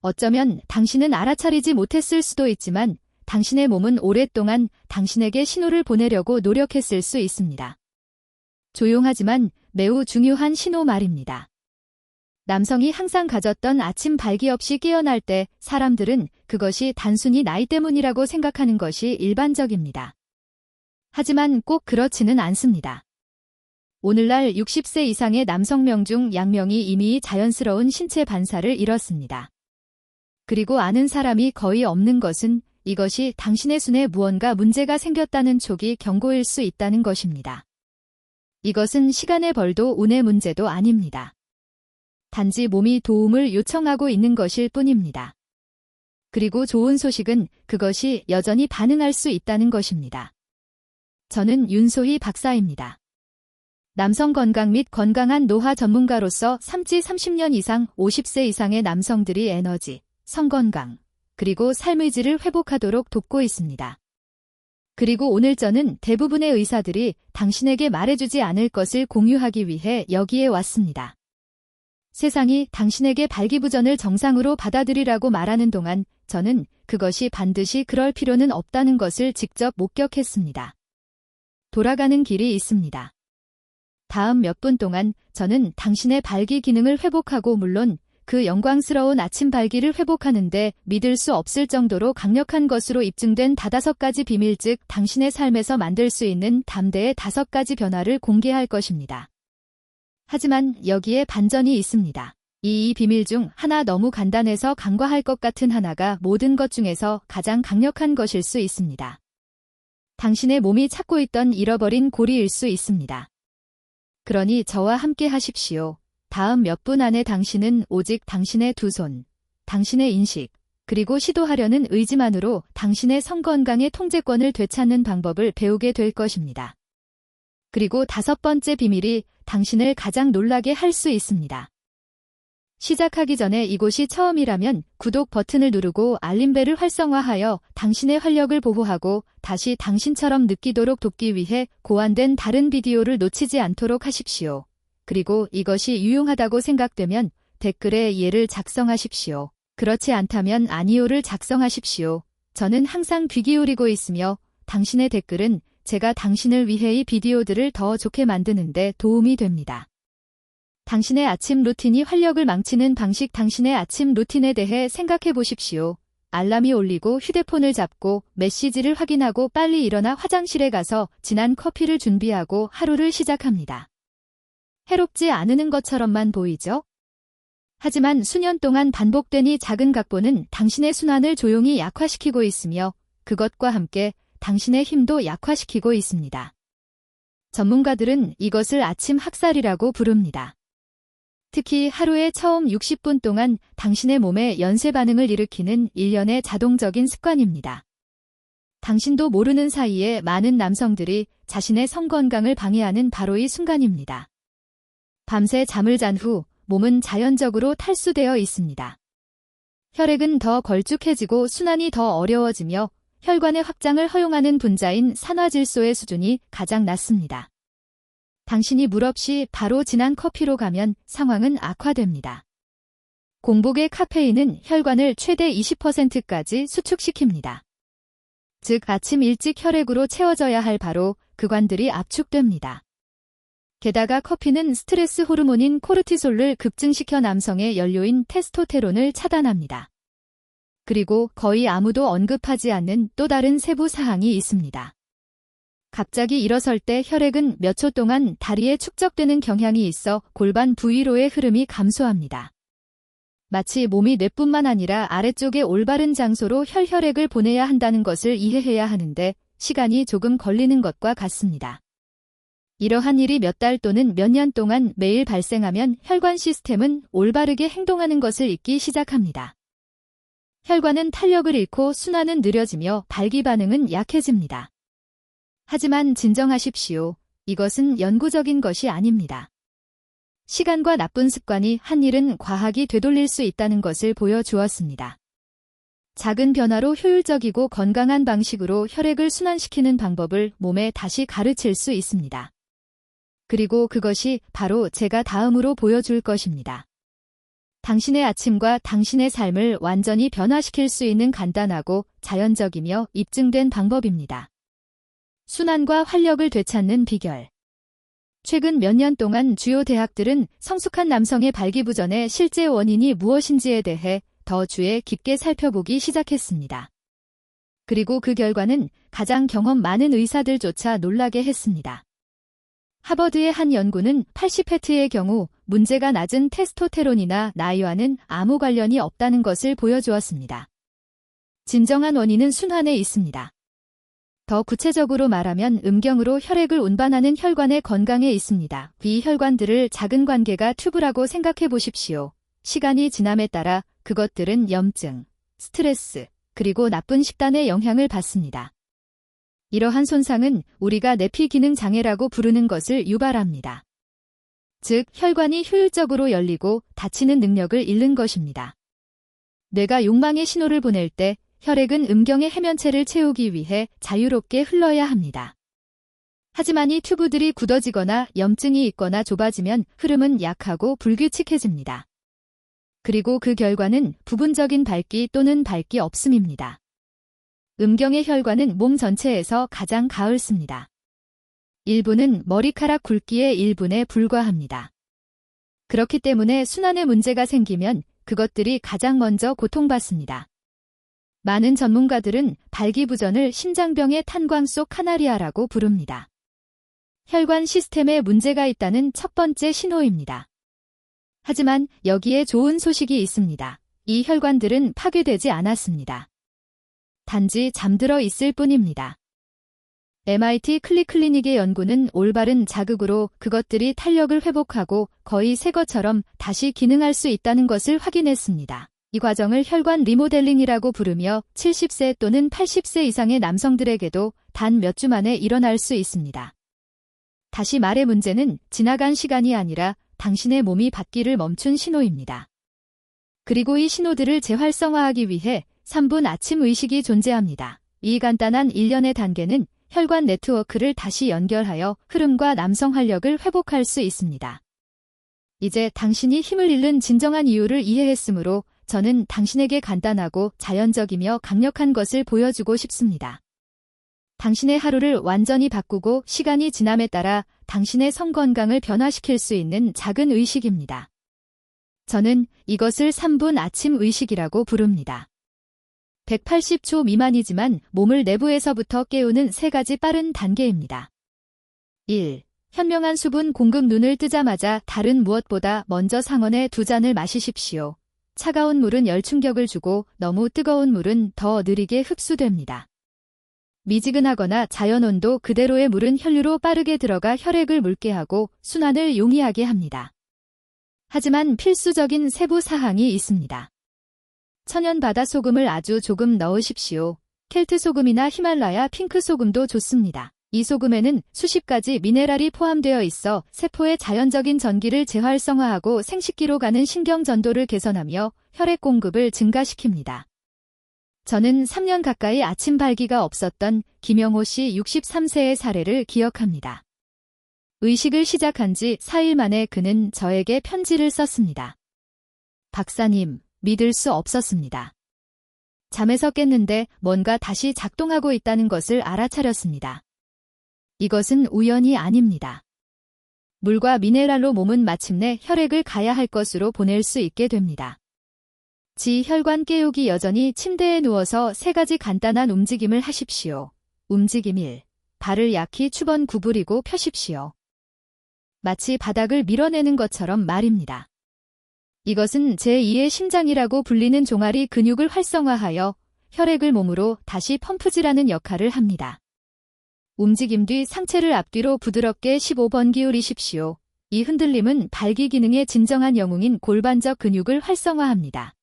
어쩌면 당신은 알아차리지 못했을 수도 있지만 당신의 몸은 오랫동안 당신에게 신호를 보내려고 노력했을 수 있습니다. 조용하지만 매우 중요한 신호 말입니다. 남성이 항상 가졌던 아침 발기 없이 깨어날 때 사람들은 그것이 단순히 나이 때문이라고 생각하는 것이 일반적입니다. 하지만 꼭 그렇지는 않습니다. 오늘날 60세 이상의 남성명 중 양명이 이미 자연스러운 신체 반사를 잃었습니다. 그리고 아는 사람이 거의 없는 것은 이것이 당신의 순에 무언가 문제가 생겼다는 초기 경고일 수 있다는 것입니다. 이것은 시간의 벌도 운의 문제도 아닙니다. 단지 몸이 도움을 요청하고 있는 것일 뿐입니다. 그리고 좋은 소식은 그것이 여전히 반응할 수 있다는 것입니다. 저는 윤소희 박사입니다. 남성 건강 및 건강한 노화 전문가로서 삼지 30년 이상 50세 이상의 남성들이 에너지, 성건강, 그리고 삶의 질을 회복하도록 돕고 있습니다. 그리고 오늘 저는 대부분의 의사들이 당신에게 말해주지 않을 것을 공유하기 위해 여기에 왔습니다. 세상이 당신에게 발기부전을 정상으로 받아들이라고 말하는 동안 저는 그것이 반드시 그럴 필요는 없다는 것을 직접 목격했습니다. 돌아가는 길이 있습니다. 다음 몇 분 동안 저는 당신의 발기 기능을 회복하고 물론 그 영광스러운 아침 발기를 회복하는데 믿을 수 없을 정도로 강력한 것으로 입증된 5가지 비밀 즉 당신의 삶에서 만들 수 있는 담대의 5가지 변화를 공개할 것입니다. 하지만 여기에 반전이 있습니다. 이 비밀 중 하나 너무 간단해서 간과할 것 같은 하나가 모든 것 중에서 가장 강력한 것일 수 있습니다. 당신의 몸이 찾고 있던 잃어버린 고리일 수 있습니다. 그러니 저와 함께 하십시오. 다음 몇 분 안에 당신은 오직 당신의 두 손, 당신의 인식, 그리고 시도하려는 의지만으로 당신의 성건강의 통제권을 되찾는 방법을 배우게 될 것입니다. 그리고 5번째 비밀이 당신을 가장 놀라게 할 수 있습니다. 시작하기 전에 이곳이 처음이라면 구독 버튼을 누르고 알림벨을 활성화하여 당신의 활력을 보호하고 다시 당신처럼 느끼도록 돕기 위해 고안된 다른 비디오를 놓치지 않도록 하십시오. 그리고 이것이 유용하다고 생각되면 댓글에 예를 작성하십시오. 그렇지 않다면 아니요를 작성하십시오. 저는 항상 귀 기울이고 있으며 당신의 댓글은 제가 당신을 위해 이 비디오들을 더 좋게 만드는데 도움이 됩니다. 당신의 아침 루틴이 활력을 망치는 방식 당신의 아침 루틴에 대해 생각해 보십시오. 알람이 울리고 휴대폰을 잡고 메시지를 확인하고 빨리 일어나 화장실에 가서 진한 커피를 준비하고 하루를 시작합니다. 해롭지 않은 것처럼만 보이죠? 하지만 수년 동안 반복된 이 작은 각본은 당신의 순환을 조용히 약화시키고 있으며 그것과 함께 당신의 힘도 약화시키고 있습니다. 전문가들은 이것을 아침 학살이라고 부릅니다. 특히 하루의 처음 60분 동안 당신의 몸에 연쇄 반응을 일으키는 일련의 자동적인 습관입니다. 당신도 모르는 사이에 많은 남성들이 자신의 성건강을 방해하는 바로 이 순간입니다. 밤새 잠을 잔 후 몸은 자연적으로 탈수되어 있습니다. 혈액은 더 걸쭉해지고 순환이 더 어려워지며 혈관의 확장을 허용하는 분자인 산화질소의 수준이 가장 낮습니다. 당신이 물 없이 바로 진한 커피로 가면 상황은 악화됩니다. 공복의 카페인은 혈관을 최대 20%까지 수축시킵니다. 즉 아침 일찍 혈액으로 채워져야 할 바로 그관들이 압축됩니다. 게다가 커피는 스트레스 호르몬인 코르티솔을 급증시켜 남성의 연료인 테스토테론을 차단합니다. 그리고 거의 아무도 언급하지 않는 또 다른 세부 사항이 있습니다. 갑자기 일어설 때 혈액은 몇 초 동안 다리에 축적되는 경향이 있어 골반 부위로의 흐름이 감소합니다. 마치 몸이 뇌뿐만 아니라 아래쪽에 올바른 장소로 혈액을 보내야 한다는 것을 이해해야 하는데 시간이 조금 걸리는 것과 같습니다. 이러한 일이 몇 달 또는 몇 년 동안 매일 발생하면 혈관 시스템은 올바르게 행동하는 것을 잊기 시작합니다. 혈관은 탄력을 잃고 순환은 느려지며 발기 반응은 약해집니다. 하지만 진정하십시오. 이것은 영구적인 것이 아닙니다. 시간과 나쁜 습관이 한 일은 과하게 되돌릴 수 있다는 것을 보여주었습니다. 작은 변화로 효율적이고 건강한 방식으로 혈액을 순환시키는 방법을 몸에 다시 가르칠 수 있습니다. 그리고 그것이 바로 제가 다음으로 보여줄 것입니다. 당신의 아침과 당신의 삶을 완전히 변화시킬 수 있는 간단하고 자연적이며 입증된 방법입니다. 순환과 활력을 되찾는 비결. 최근 몇 년 동안 주요 대학들은 성숙한 남성의 발기부전의 실제 원인이 무엇인지에 대해 더 주의 깊게 살펴보기 시작했습니다. 그리고 그 결과는 가장 경험 많은 의사들조차 놀라게 했습니다. 하버드의 한 연구는 80회트의 경우 문제가 낮은 테스토테론이나 나이와는 아무 관련이 없다는 것을 보여주었습니다. 진정한 원인은 순환에 있습니다. 더 구체적으로 말하면 음경으로 혈액을 운반하는 혈관의 건강에 있습니다. 이 혈관들을 작은 관계가 튜브라고 생각해 보십시오. 시간이 지남에 따라 그것들은 염증, 스트레스, 그리고 나쁜 식단의 영향을 받습니다. 이러한 손상은 우리가 내피 기능 장애라고 부르는 것을 유발합니다. 즉, 혈관이 효율적으로 열리고 닫히는 능력을 잃는 것입니다. 뇌가 욕망의 신호를 보낼 때 혈액은 음경의 해면체를 채우기 위해 자유롭게 흘러야 합니다. 하지만 이 튜브들이 굳어지거나 염증이 있거나 좁아지면 흐름은 약하고 불규칙해집니다. 그리고 그 결과는 부분적인 밝기 또는 밝기 없음입니다. 음경의 혈관은 몸 전체에서 가장 가을습니다. 일부는 머리카락 굵기의 1분에 불과합니다. 그렇기 때문에 순환에 문제가 생기면 그것들이 가장 먼저 고통받습니다. 많은 전문가들은 발기부전을 심장병의 탄광 속 카나리아라고 부릅니다. 혈관 시스템에 문제가 있다는 첫 번째 신호입니다. 하지만 여기에 좋은 소식이 있습니다. 이 혈관들은 파괴되지 않았습니다. 단지 잠들어 있을 뿐입니다. MIT 클리닉의 연구는 올바른 자극으로 그것들이 탄력을 회복하고 거의 새 것처럼 다시 기능할 수 있다는 것을 확인했습니다. 이 과정을 혈관 리모델링이라고 부르며 70세 또는 80세 이상의 남성들에게도 단 몇 주 만에 일어날 수 있습니다. 다시 말해 문제는 지나간 시간이 아니라 당신의 몸이 받기를 멈춘 신호입니다. 그리고 이 신호들을 재활성화하기 위해 3분 아침 의식이 존재합니다. 이 간단한 일련의 단계는 혈관 네트워크를 다시 연결하여 흐름과 남성 활력을 회복할 수 있습니다. 이제 당신이 힘을 잃는 진정한 이유를 이해했으므로 저는 당신에게 간단하고 자연적이며 강력한 것을 보여주고 싶습니다. 당신의 하루를 완전히 바꾸고 시간이 지남에 따라 당신의 성건강을 변화시킬 수 있는 작은 의식입니다. 저는 이것을 3분 아침 의식이라고 부릅니다. 180초 미만이지만 몸을 내부에서부터 깨우는 3가지 빠른 단계입니다. 1. 현명한 수분 공급. 눈을 뜨자마자 다른 무엇보다 먼저 상온에 2잔을 마시십시오. 차가운 물은 열 충격을 주고 너무 뜨거운 물은 더 느리게 흡수됩니다. 미지근하거나 자연온도 그대로의 물은 혈류로 빠르게 들어가 혈액을 묽게 하고 순환을 용이하게 합니다. 하지만 필수적인 세부 사항이 있습니다. 천연 바다 소금을 아주 조금 넣으십시오. 켈트 소금이나 히말라야 핑크 소금도 좋습니다. 이 소금에는 수십 가지 미네랄이 포함되어 있어 세포의 자연적인 전기를 재활성화하고 생식기로 가는 신경 전도를 개선하며 혈액 공급을 증가시킵니다. 저는 3년 가까이 아침 발기가 없었던 김영호 씨 63세의 사례를 기억합니다. 의식을 시작한 지 4일 만에 그는 저에게 편지를 썼습니다. 박사님, 믿을 수 없었습니다. 잠에서 깼는데 뭔가 다시 작동하고 있다는 것을 알아차렸습니다. 이것은 우연이 아닙니다. 물과 미네랄로 몸은 마침내 혈액을 가야 할 것으로 보낼 수 있게 됩니다. 지혈관 깨우기. 여전히 침대에 누워서 3가지 간단한 움직임을 하십시오. 움직임 1. 발을 약히 추번 구부리고 펴십시오. 마치 바닥을 밀어내는 것처럼 말입니다. 이것은 제2의 심장이라고 불리는 종아리 근육을 활성화하여 혈액을 몸으로 다시 펌프질하는 역할을 합니다. 움직임 뒤 상체를 앞뒤로 부드럽게 15번 기울이십시오. 이 흔들림은 발기 기능의 진정한 영웅인 골반적 근육을 활성화합니다.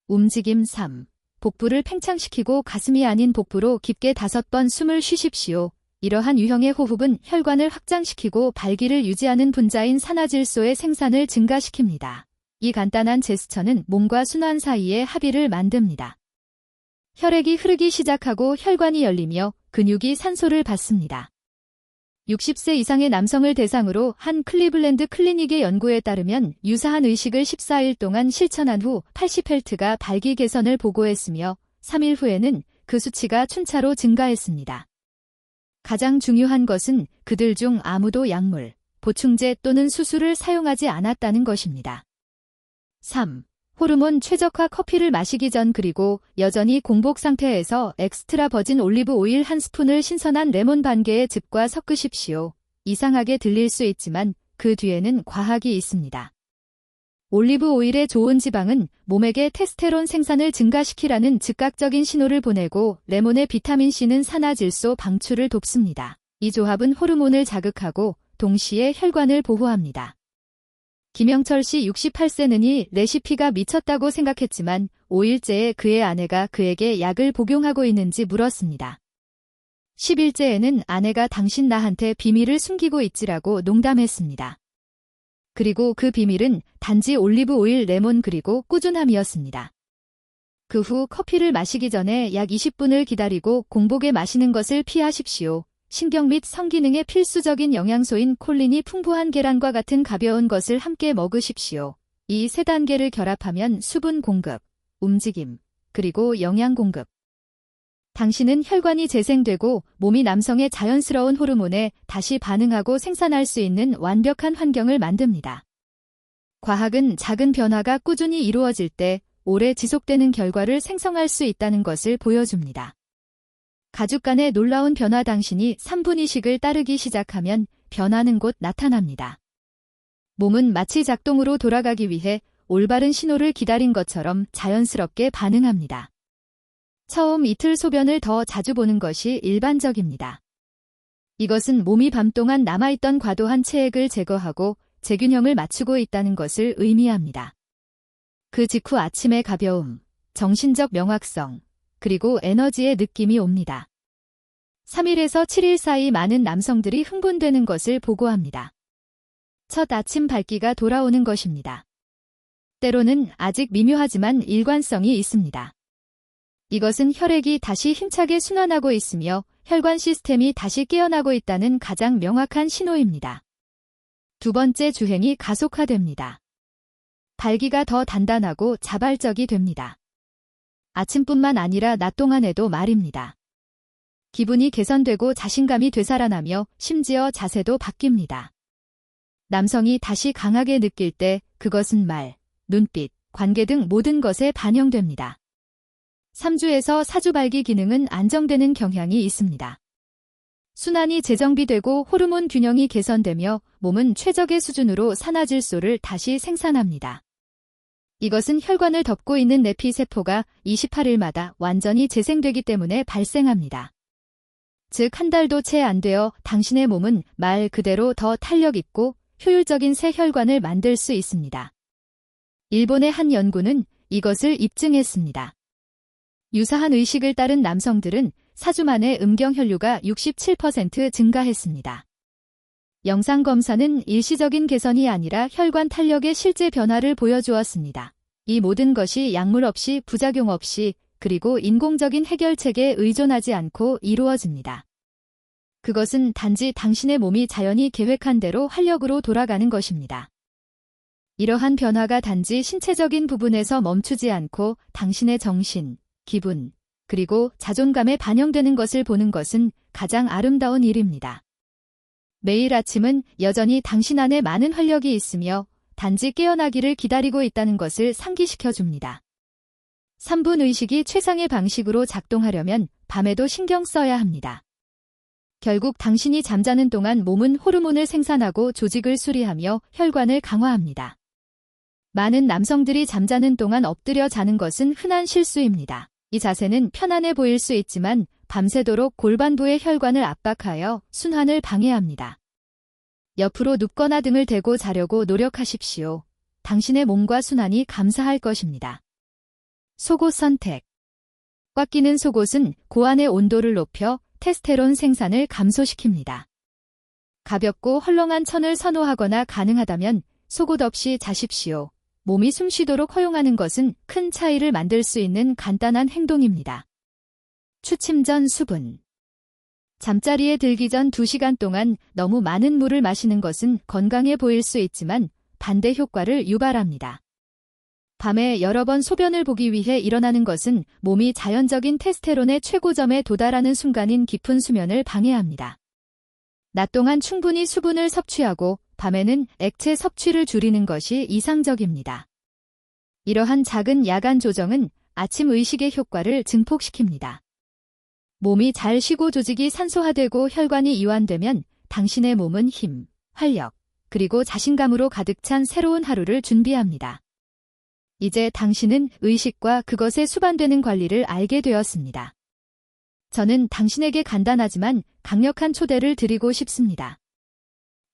움직임 3. 복부를 팽창시키고 가슴이 아닌 복부로 깊게 5번 숨을 쉬십시오. 이러한 유형의 호흡은 혈관을 확장시키고 발기를 유지하는 분자인 산화질소의 생산을 증가시킵니다. 이 간단한 제스처는 몸과 순환 사이의 합의를 만듭니다. 혈액이 흐르기 시작하고 혈관이 열리며 근육이 산소를 받습니다. 60세 이상의 남성을 대상으로 한 클리블랜드 클리닉의 연구에 따르면 유사한 의식을 14일 동안 실천한 후 80헬트가 발기 개선을 보고했으며 3일 후에는 그 수치가 춘차로 증가했습니다. 가장 중요한 것은 그들 중 아무도 약물, 보충제 또는 수술을 사용하지 않았다는 것입니다. 3. 호르몬 최적화 커피를 마시기 전 그리고 여전히 공복 상태에서 엑스트라 버진 올리브 오일 1스푼을 신선한 레몬 반 개의 즙과 섞으십시오. 이상하게 들릴 수 있지만 그 뒤에는 과학이 있습니다. 올리브 오일의 좋은 지방은 몸에게 테스테론 생산을 증가시키라는 즉각적인 신호를 보내고 레몬의 비타민C는 산화질소 방출을 돕습니다. 이 조합은 호르몬을 자극하고 동시에 혈관을 보호합니다. 김영철 씨 68세는이 레시피가 미쳤다고 생각했지만 5일째에 그의 아내가 그에게 약을 복용하고 있는지 물었습니다. 10일째에는 아내가 당신 나한테 비밀을 숨기고 있지라고 농담했습니다. 그리고 그 비밀은 단지 올리브 오일, 레몬 그리고 꾸준함이었습니다. 그 후 커피를 마시기 전에 약 20분을 기다리고 공복에 마시는 것을 피하십시오. 신경 및 성기능에 필수적인 영양소인 콜린이 풍부한 계란과 같은 가벼운 것을 함께 먹으십시오. 이 세 단계를 결합하면 수분 공급, 움직임, 그리고 영양 공급. 당신은 혈관이 재생되고 몸이 남성의 자연스러운 호르몬에 다시 반응하고 생산할 수 있는 완벽한 환경을 만듭니다. 과학은 작은 변화가 꾸준히 이루어질 때 오래 지속되는 결과를 생성할 수 있다는 것을 보여줍니다. 가족 간의 놀라운 변화 당신이 3분 이식을 따르기 시작하면 변화는 곧 나타납니다. 몸은 마치 작동으로 돌아가기 위해 올바른 신호를 기다린 것처럼 자연스럽게 반응합니다. 처음 이틀 소변을 더 자주 보는 것이 일반적입니다. 이것은 몸이 밤 동안 남아있던 과도한 체액을 제거하고 재균형을 맞추고 있다는 것을 의미합니다. 그 직후 아침의 가벼움, 정신적 명확성, 그리고 에너지의 느낌이 옵니다. 3일에서 7일 사이 많은 남성들이 흥분되는 것을 보고합니다. 첫 아침 밝기가 돌아오는 것입니다. 때로는 아직 미묘하지만 일관성이 있습니다. 이것은 혈액이 다시 힘차게 순환하고 있으며 혈관 시스템이 다시 깨어나고 있다는 가장 명확한 신호입니다. 두 번째 주행이 가속화됩니다. 발기가 더 단단하고 자발적이 됩니다. 아침뿐만 아니라 낮 동안에도 말입니다. 기분이 개선되고 자신감이 되살아나며 심지어 자세도 바뀝니다. 남성이 다시 강하게 느낄 때 그것은 말, 눈빛, 관계 등 모든 것에 반영됩니다. 3주에서 4주 발기 기능은 안정되는 경향이 있습니다. 순환이 재정비되고 호르몬 균형이 개선되며 몸은 최적의 수준으로 산화질소를 다시 생산합니다. 이것은 혈관을 덮고 있는 내피세포가 28일마다 완전히 재생되기 때문에 발생합니다. 즉, 한 달도 채 안 되어 당신의 몸은 말 그대로 더 탄력 있고 효율적인 새 혈관을 만들 수 있습니다. 일본의 한 연구는 이것을 입증했습니다. 유사한 의식을 따른 남성들은 4주 만에 음경혈류가 67% 증가했습니다. 영상검사는 일시적인 개선이 아니라 혈관 탄력의 실제 변화를 보여주었습니다. 이 모든 것이 약물 없이 부작용 없이 그리고 인공적인 해결책에 의존하지 않고 이루어집니다. 그것은 단지 당신의 몸이 자연히 계획한 대로 활력으로 돌아가는 것입니다. 이러한 변화가 단지 신체적인 부분에서 멈추지 않고 당신의 정신, 기분, 그리고 자존감에 반영되는 것을 보는 것은 가장 아름다운 일입니다. 매일 아침은 여전히 당신 안에 많은 활력이 있으며 단지 깨어나기를 기다리고 있다는 것을 상기시켜 줍니다. 3분 의식이 최상의 방식으로 작동하려면 밤에도 신경 써야 합니다. 결국 당신이 잠자는 동안 몸은 호르몬을 생산하고 조직을 수리하며 혈관을 강화합니다. 많은 남성들이 잠자는 동안 엎드려 자는 것은 흔한 실수입니다. 이 자세는 편안해 보일 수 있지만 밤새도록 골반부의 혈관을 압박하여 순환을 방해합니다. 옆으로 눕거나 등을 대고 자려고 노력하십시오. 당신의 몸과 순환이 감사할 것입니다. 속옷 선택. 꽉 끼는 속옷은 고안의 온도를 높여 테스테론 생산을 감소시킵니다. 가볍고 헐렁한 천을 선호하거나 가능하다면 속옷 없이 자십시오. 몸이 숨쉬도록 허용하는 것은 큰 차이를 만들 수 있는 간단한 행동입니다. 취침 전 수분. 잠자리에 들기 전 2시간 동안 너무 많은 물을 마시는 것은 건강해 보일 수 있지만 반대 효과를 유발합니다. 밤에 여러 번 소변을 보기 위해 일어나는 것은 몸이 자연적인 테스테론의 최고점에 도달하는 순간인 깊은 수면을 방해합니다. 낮 동안 충분히 수분을 섭취하고 밤에는 액체 섭취를 줄이는 것이 이상적입니다. 이러한 작은 야간 조정은 아침 의식의 효과를 증폭시킵니다. 몸이 잘 쉬고 조직이 산소화되고 혈관이 이완되면 당신의 몸은 힘, 활력, 그리고 자신감으로 가득 찬 새로운 하루를 준비합니다. 이제 당신은 의식과 그것에 수반되는 관리를 알게 되었습니다. 저는 당신에게 간단하지만 강력한 초대를 드리고 싶습니다.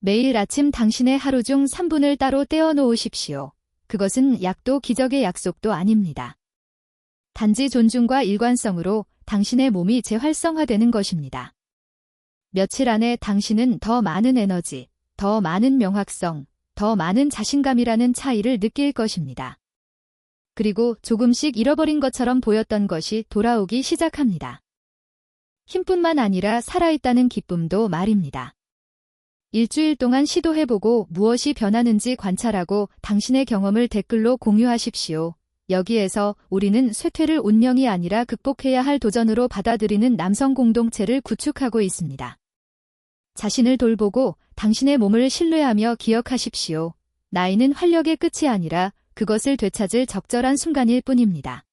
매일 아침 당신의 하루 중 3분을 따로 떼어 놓으십시오. 그것은 약도 기적의 약속도 아닙니다. 단지 존중과 일관성으로 당신의 몸이 재활성화되는 것입니다. 며칠 안에 당신은 더 많은 에너지, 더 많은 명확성, 더 많은 자신감이라는 차이를 느낄 것입니다. 그리고 조금씩 잃어버린 것처럼 보였던 것이 돌아오기 시작합니다. 힘뿐만 아니라 살아있다는 기쁨도 말입니다. 일주일 동안 시도해보고 무엇이 변하는지 관찰하고 당신의 경험을 댓글로 공유하십시오. 여기에서 우리는 쇠퇴를 운명이 아니라 극복해야 할 도전으로 받아들이는 남성 공동체를 구축하고 있습니다. 자신을 돌보고 당신의 몸을 신뢰하며 기억하십시오. 나이는 활력의 끝이 아니라 그것을 되찾을 적절한 순간일 뿐입니다.